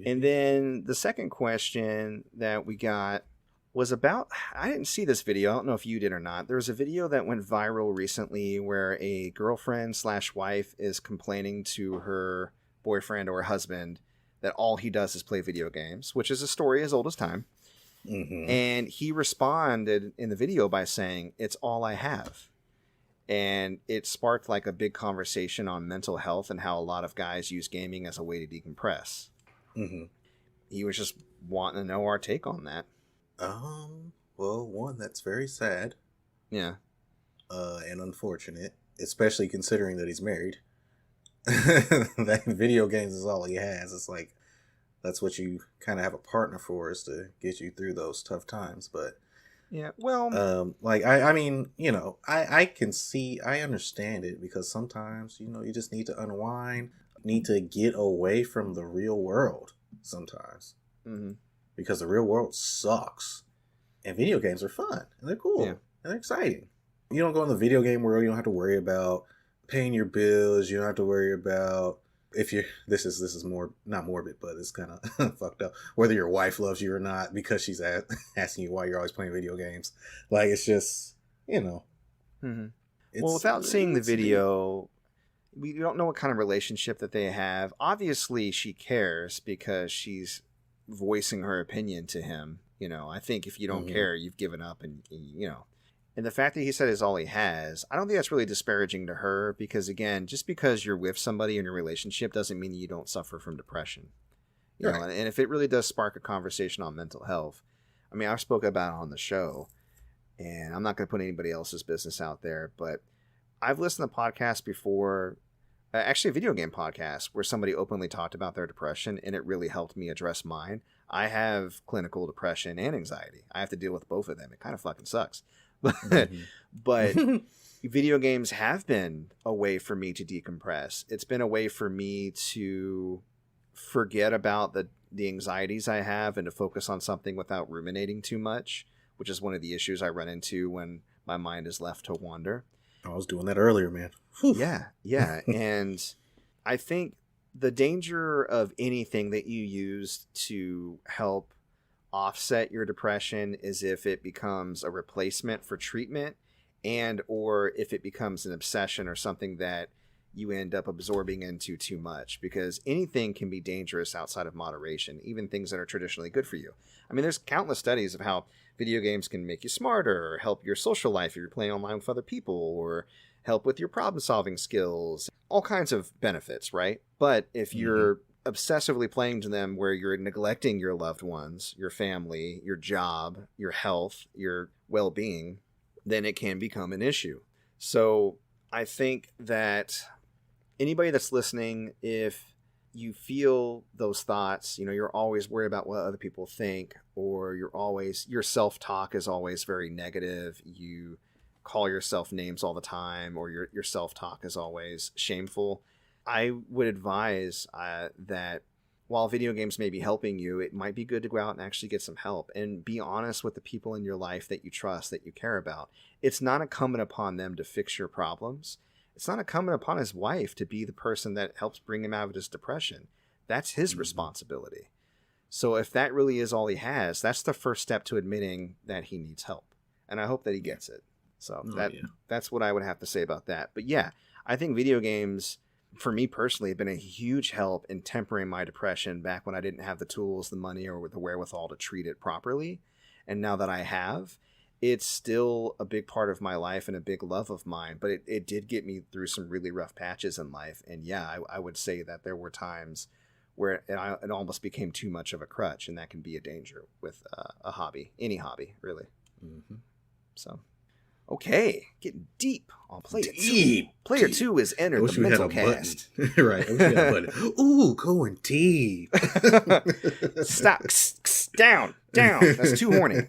And then the second question that we got was about, I didn't see this video. I don't know if you did or not. There was a video that went viral recently where a girlfriend/wife is complaining to her boyfriend or husband that all he does is play video games, which is a story as old as time. Mm-hmm. And he responded in the video by saying, "It's all I have." And it sparked like a big conversation on mental health and how a lot of guys use gaming as a way to decompress. Mm-hmm. He was just wanting to know our take on that. Well, one, that's very sad. Yeah. And unfortunate, especially considering that he's married. That video games is all he has. It's like, that's what you kind of have a partner for, is to get you through those tough times. But yeah, well, I mean, I understand it, because sometimes, you just need to unwind, need to get away from the real world sometimes. Mm-hmm. Because the real world sucks. And video games are fun. And they're cool. Yeah. And they're exciting. You don't go in the video game world, you don't have to worry about paying your bills. You don't have to worry about if you're... This is more... Not morbid, but it's kind of fucked up. Whether your wife loves you or not, because she's asking you why you're always playing video games. Like, it's just, Mm-hmm. Well, without seeing the video... We don't know what kind of relationship that they have. Obviously, she cares because she's voicing her opinion to him. I think if you don't care, you've given up, and and the fact that he said is all he has, I don't think that's really disparaging to her, because again, just because you're with somebody in a relationship doesn't mean you don't suffer from depression. You know, and if it really does spark a conversation on mental health, I mean, I've spoken about it on the show, and I'm not going to put anybody else's business out there, but I've listened to podcasts before, actually a video game podcast, where somebody openly talked about their depression, and it really helped me address mine. I have clinical depression and anxiety. I have to deal with both of them. It kind of fucking sucks. But video games have been a way for me to decompress. It's been a way for me to forget about the anxieties I have and to focus on something without ruminating too much, which is one of the issues I run into when my mind is left to wander. I was doing that earlier, man. Yeah. And I think the danger of anything that you use to help offset your depression is if it becomes a replacement for treatment, and or if it becomes an obsession or something that you end up absorbing into too much, because anything can be dangerous outside of moderation, even things that are traditionally good for you. I mean, there's countless studies of how video games can make you smarter, or help your social life if you're playing online with other people, or help with your problem-solving skills, all kinds of benefits, right? But if you're obsessively playing to them where you're neglecting your loved ones, your family, your job, your health, your well-being, then it can become an issue. So I think that anybody that's listening, if you feel those thoughts, you're always worried about what other people think, or your self-talk is always very negative, you call yourself names all the time, or your self-talk is always shameful, I would advise that while video games may be helping you, it might be good to go out and actually get some help and be honest with the people in your life that you trust, that you care about. It's not incumbent upon them to fix your problems. It's not incumbent upon his wife to be the person that helps bring him out of his depression. That's his responsibility. So if that really is all he has, that's the first step to admitting that he needs help. And I hope that he gets it. So that's what I would have to say about that. But yeah, I think video games, for me personally, have been a huge help in tempering my depression back when I didn't have the tools, the money, or the wherewithal to treat it properly. And now that I have, it's still a big part of my life and a big love of mine. But it did get me through some really rough patches in life. And yeah, I would say that there were times where it almost became too much of a crutch. And that can be a danger with a hobby, any hobby, really. Mm-hmm. So... Okay, getting deep on Player 2. Player 2 has entered the mental cast. Right. I wish we had a button. Ooh, going deep. Stop. Down. That's too horny.